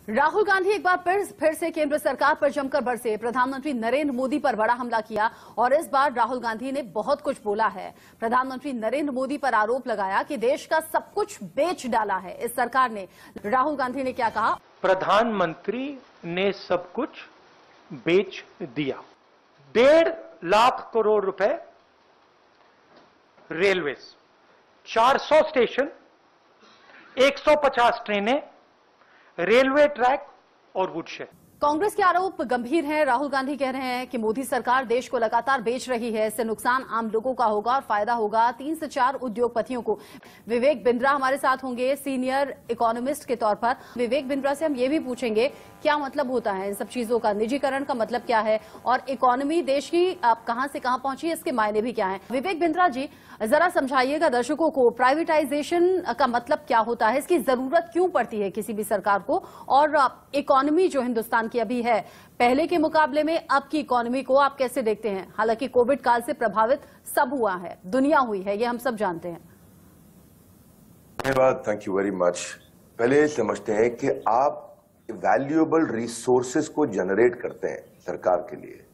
राहुल गांधी एक बार फिर से केंद्र सरकार पर जमकर बरसे। प्रधानमंत्री नरेंद्र मोदी पर बड़ा हमला किया और इस बार राहुल गांधी ने बहुत कुछ बोला है। प्रधानमंत्री नरेंद्र मोदी पर आरोप लगाया कि देश का सब कुछ बेच डाला है इस सरकार ने। राहुल गांधी ने क्या कहा? प्रधानमंत्री ने सब कुछ बेच दिया। 1.5 लाख करोड़ रुपए रेलवेज, 400 स्टेशन, 150 ट्रेनें, रेलवे ट्रैक और वुडशेड। कांग्रेस के आरोप गंभीर हैं। राहुल गांधी कह रहे हैं कि मोदी सरकार देश को लगातार बेच रही है। इससे नुकसान आम लोगों का होगा और फायदा होगा 3 से 4 उद्योगपतियों को। विवेक बिंद्रा हमारे साथ होंगे सीनियर इकोनॉमिस्ट के तौर पर। विवेक बिंद्रा से हम ये भी पूछेंगे क्या मतलब होता है इन सब चीजों का, निजीकरण का मतलब क्या है और इकोनॉमी देश की आप कहां से कहां पहुंची है, इसके मायने भी क्या है। विवेक बिंद्रा जी जरा समझाइएगा दर्शकों को, प्राइवेटाइजेशन का मतलब क्या होता है, इसकी जरूरत क्यों पड़ती है किसी भी सरकार को, और इकोनॉमी जो हिंदुस्तान की अभी है पहले के मुकाबले में अब की इकोनॉमी को आप कैसे देखते हैं? हालांकि कोविड काल से प्रभावित सब हुआ है, दुनिया हुई है, ये हम सब जानते हैं। धन्यवाद, थैंक यू वेरी मच। पहले समझते हैं कि आप वैल्यूएबल रिसोर्सेज को जनरेट करते हैं सरकार के लिए,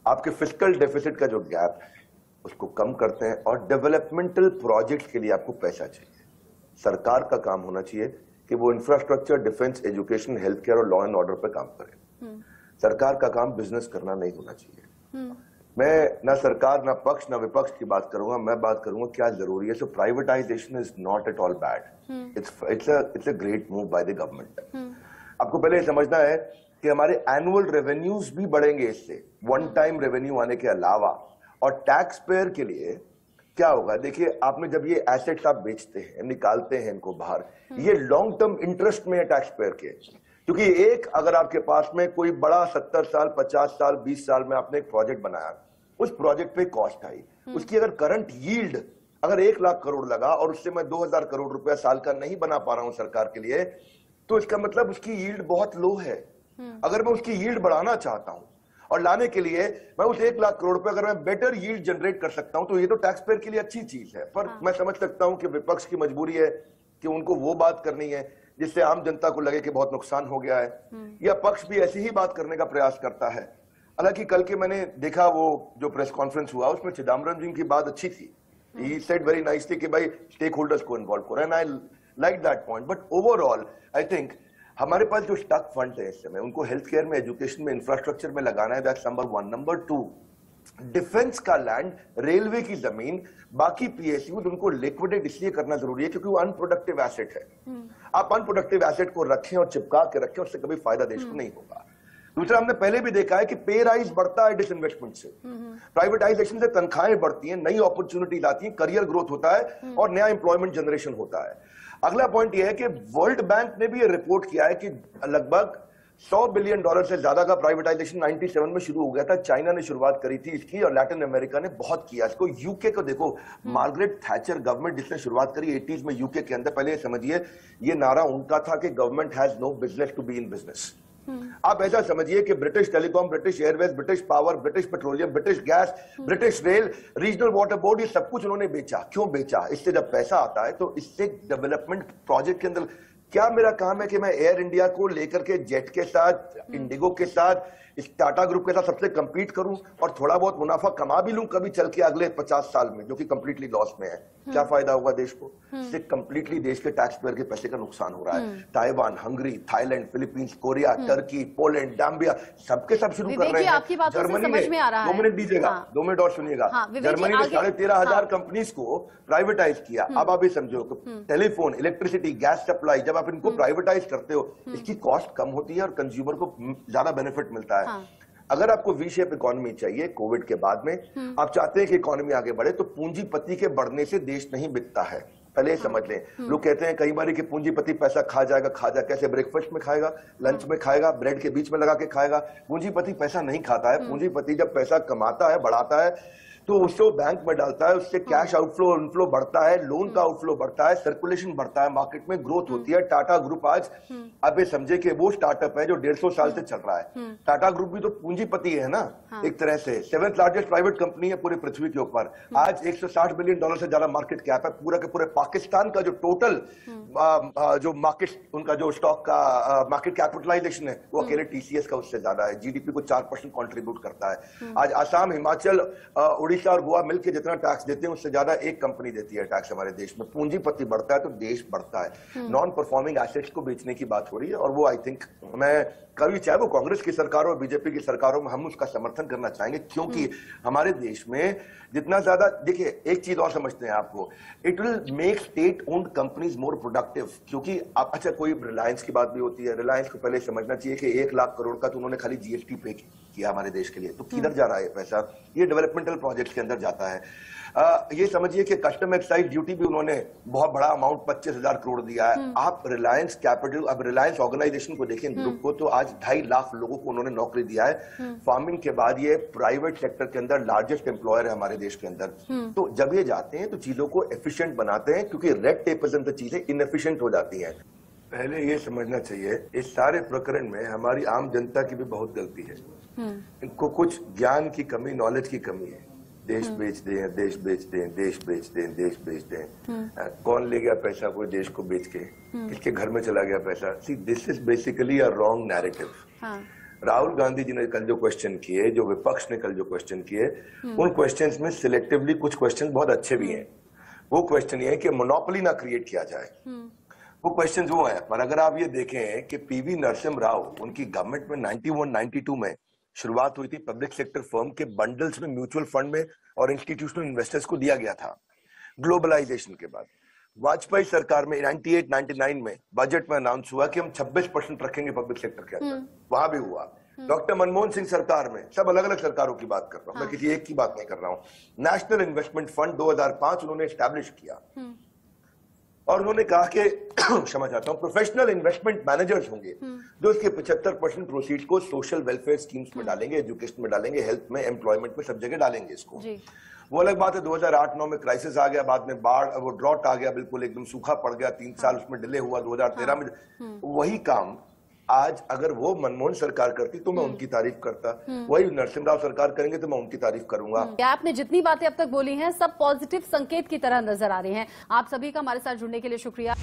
आपके फिस्कल डेफिसिट का जो गैप है उसको कम करते हैं और डेवलपमेंटल प्रोजेक्ट के लिए आपको पैसा चाहिए। सरकार का काम होना चाहिए कि वो infrastructure, defence, education, health care और लॉ एंड ऑर्डर पर काम करे। सरकार का काम बिजनेस करना नहीं होना चाहिए। मैं ना सरकार, ना पक्ष, ना विपक्ष की बात करूंगा, मैं बात करूंगा क्या जरूरी है। So privatization is not at all bad, it's a great move by the government. आपको पहले समझना है कि हमारे एनुअल रेवेन्यूज भी बढ़ेंगे इससे, वन टाइम रेवेन्यू आने के अलावा। और टैक्स पेयर के लिए क्या होगा, देखिए आपने जब ये एसेट्स आप बेचते हैं, निकालते हैं इनको बाहर, ये लॉन्ग टर्म इंटरेस्ट में है टैक्स पेयर के। क्योंकि एक अगर आपके पास में कोई बड़ा 70 साल, 50 साल, 20 साल में आपने एक प्रोजेक्ट बनाया, उस प्रोजेक्ट पे कॉस्ट आई, उसकी अगर करंट यील्ड अगर 1 लाख करोड़ लगा और उससे मैं 2000 करोड़ रुपया साल का नहीं बना पा रहा हूं सरकार के लिए, तो इसका मतलब उसकी यील्ड बहुत लो है। अगर मैं उसकी यील्ड बढ़ाना चाहता हूं और लाने के लिए मैं उस 1 लाख करोड़ रुपए अगर मैं बेटर यील्ड जनरेट कर सकता हूं, तो ये तो टैक्स पेयर के लिए अच्छी चीज है। पर मैं समझ सकता हूं कि विपक्ष की मजबूरी है कि उनको वो बात करनी है जिससे आम जनता को लगे कि बहुत नुकसान हो गया है, या पक्ष भी ऐसी ही बात करने का प्रयास करता है। हालांकि कल के मैंने देखा वो जो प्रेस कॉन्फ्रेंस हुआ उसमें चिदम्बरम जी की बात अच्छी थी। ही सेड वेरी नाइसली कि भाई स्टेक होल्डर्स को इन्वॉल्व करो, and I like that point. But overall I think हमारे पास जो स्टक फंड है इस समय, उनको हेल्थ केयर में, एजुकेशन में, इंफ्रास्ट्रक्चर में लगाना है। That's number 1। नंबर 2, डिफेंस का लैंड, रेलवे की जमीन, बाकी पीएसयू, उनको लिक्विडेट इसलिए करना जरूरी है क्योंकि वो अनप्रोडक्टिव एसेट है। आप अनप्रोडक्टिव एसेट को रखें और चिपका के रखें, उससे कभी फायदा देश को नहीं होगा। दूसरा, हमने पहले भी देखा है कि पे राइज बढ़ता है डिसइन्वेस्टमेंट से, प्राइवेटाइजेशन से तनख्वाहें बढ़ती हैं, नई अपॉर्चुनिटीज आती हैं, करियर ग्रोथ होता है और नया एम्प्लॉयमेंट जनरेशन होता है। अगला पॉइंट यह है कि वर्ल्ड बैंक ने भी ये रिपोर्ट किया है कि लगभग $100 बिलियन से ज्यादा का प्राइवेटाइजेशन 97 में शुरू हो गया था। चाइना ने शुरुआत करी थी इसकी और लैटिन अमेरिका ने बहुत किया इसको। यूके को देखो, मार्गरेट थैचर गवर्नमेंट जिसने शुरुआत करी 80s में यूके के अंदर, पहले समझिए ये नारा उनका था कि government has no business to be in business. आप ऐसा समझिए कि British Telecom, British Airways, British power, British Petroleum, British Gas, British Rail, regional water board, ये सब कुछ उन्होंने बेचा। क्यों बेचा? इससे जब पैसा आता है तो इससे डेवलपमेंट प्रोजेक्ट के अंदर क्या मेरा काम है कि मैं एयर इंडिया को लेकर के जेट के साथ, इंडिगो के साथ, इस टाटा ग्रुप के साथ सबसे कंपीट करूं और थोड़ा बहुत मुनाफा कमा भी लूं कभी चल के अगले 50 साल में, जो कि कंप्लीटली लॉस में है? क्या फायदा होगा देश को? इससे कंप्लीटली देश के टैक्स पेयर के पैसे का नुकसान हो रहा है। Taiwan, Hungary, Thailand, Philippines, Korea, Turkey, Poland, Zambia, सबके सब शुरू कर रहे हैं। जर्मनी ने, 2 मिनट दीजिएगा, 2 मिनट और सुनिएगा। जर्मनी ने 13,500 कंपनीज को प्राइवेटाइज किया। अब आप ये समझो, टेलीफोन, इलेक्ट्रिसिटी, गैस सप्लाई, जब आप इनको प्राइवेटाइज करते हो इसकी कॉस्ट कम होती है और कंज्यूमर को ज्यादा बेनिफिट मिलता है। अगर आपको वी शेप इकोनॉमी चाहिए कोविड के बाद में, आप चाहते हैं कि इकोनॉमी आगे बढ़े, तो पूंजीपति के बढ़ने से देश नहीं बिकता है। पहले समझ लें। लोग कहते हैं कई बार कि पूंजीपति पैसा खा जाएगा। कैसे? ब्रेकफास्ट में खाएगा, लंच में खाएगा, ब्रेड के बीच में लगा के खाएगा। पूंजीपति पैसा नहीं खाता है। पूंजीपति जब पैसा कमाता है, बढ़ाता है, तो उससे वो बैंक में डालता है, उससे कैश आउटफ्लो इनफ्लो बढ़ता है, लोन का आउटफ्लो बढ़ता है, सर्कुलेशन बढ़ता है, मार्केट में ग्रोथ होती है। टाटा ग्रुप आज आप ये समझे कि वो स्टार्टअप है जो 150 साल से चल रहा है। टाटा ग्रुप भी तो पूंजीपति है ना, एक तरह से 7th लार्जेस्ट प्राइवेट कंपनी है पूरे पृथ्वी के ऊपर। आज $160 बिलियन से ज्यादा मार्केट कैप है। पूरा के पूरे पाकिस्तान का जो टोटल जो मार्केट उनका जो स्टॉक का मार्केट कैपिटलाइजेशन है वो अकेले टीसीएस का उससे ज्यादा है। जीडीपी को 4% कंट्रीब्यूट करता है। आज असम, हिमाचल, उड़ीसा और गोवा मिलकर जितना टैक्स देते हैं उससे ज्यादा एक कंपनी देती है टैक्स हमारे देश में। पूंजीपति बढ़ता है तो देश बढ़ता है। नॉन परफॉर्मिंग एसेट्स को बेचने की बात हो रही है और वो आई थिंक मैं कभी चाहे वो कांग्रेस की सरकार हो, बीजेपी की सरकारों में हम उसका समर्थन करना चाहेंगे, क्योंकि हमारे देश में जितना ज्यादा देखिए एक चीज और समझते हैं आपको, it will make state owned companies more productive. क्योंकि आप अच्छा कोई रिलायंस की बात भी होती है, रिलायंस को पहले समझना चाहिए कि 1 लाख करोड़ का तो उन्होंने खाली जीएसटी पे किया हमारे देश के लिए, तो किधर जा रहा है पैसा? ये डेवलपमेंटल प्रोजेक्ट्स के अंदर जाता है। ये समझिए कि कस्टम एक्साइज ड्यूटी भी उन्होंने बहुत बड़ा अमाउंट 25,000 करोड़ दिया है। आप रिलायंस कैपिटल, अब रिलायंस ऑर्गेनाइजेशन को देखें, ग्रुप को, तो आज 2.5 लाख लोगों को उन्होंने नौकरी दिया है। फार्मिंग के बाद ये प्राइवेट सेक्टर के अंदर लार्जेस्ट एम्प्लॉयर है हमारे देश के अंदर। तो जब ये जाते हैं तो चीजों को एफिशिएंट बनाते हैं, क्योंकि रेड टेप से चीजें इनएफिशिएंट हो जाती हैं। पहले ये समझना चाहिए इस सारे प्रकरण में हमारी आम जनता की भी बहुत गलती है। इनको कुछ ज्ञान की कमी, नॉलेज की कमी है। देश बेच दें, देश बेच दें, देश बेच दें, देश बेच दें। कौन ले गया पैसा कोई देश को बेच के? किसके घर में चला गया पैसा? See this is basically a wrong narrative. Rahul Gandhi ji ने कल जो क्वेश्चन किए, जो विपक्ष ने कल जो क्वेश्चन किए, उन क्वेश्चंस में सिलेक्टिवली कुछ क्वेश्चन बहुत अच्छे भी हैं। वो क्वेश्चन ये है कि मोनोपोली ना क्रिएट किया जाए, वो क्वेश्चन वो है। पर अगर आप ये देखें कि पीवी नरसिम्हा राव, उनकी गवर्नमेंट में 91-92 में शुरुआत हुई थी, पब्लिक सेक्टर फर्म के बंडल्स में म्यूचुअल फंड में और इंस्टीट्यूशनल इन्वेस्टर्स को दिया गया था। ग्लोबलाइजेशन के बाद वाजपेयी सरकार में 98-99 में बजट में अनाउंस हुआ कि हम 26% रखेंगे पब्लिक सेक्टर के अंदर, वहां भी हुआ। डॉक्टर मनमोहन सिंह सरकार में, सब अलग अलग सरकारों की बात कर रहा हूं, मैं किसी एक की बात नहीं कर रहा हूं। नेशनल इन्वेस्टमेंट फंड 2005 उन्होंने एस्टैब्लिश किया और उन्होंने कहा कि क्षमा चाहता हूं, प्रोफेशनल इन्वेस्टमेंट मैनेजर्स होंगे जो इसके 75% प्रोसीड्स को सोशल वेलफेयर स्कीम्स में डालेंगे, एजुकेशन में डालेंगे, हेल्थ में, एम्प्लॉयमेंट में, सब जगह डालेंगे इसको। वो अलग बात है 2008-9 में क्राइसिस आ गया, बाद में बाढ़, वो ड्रॉट आ गया, बिल्कुल एकदम सूखा पड़ गया, 3 साल उसमें डिले हुआ। 2013 में वही काम आज अगर वो मनमोहन सरकार करती तो मैं उनकी तारीफ करता, वही नरसिम्हा राव सरकार करेंगे तो मैं उनकी तारीफ करूंगा। आपने जितनी बातें अब तक बोली हैं सब पॉजिटिव संकेत की तरह नजर आ रही हैं। आप सभी का हमारे साथ जुड़ने के लिए शुक्रिया।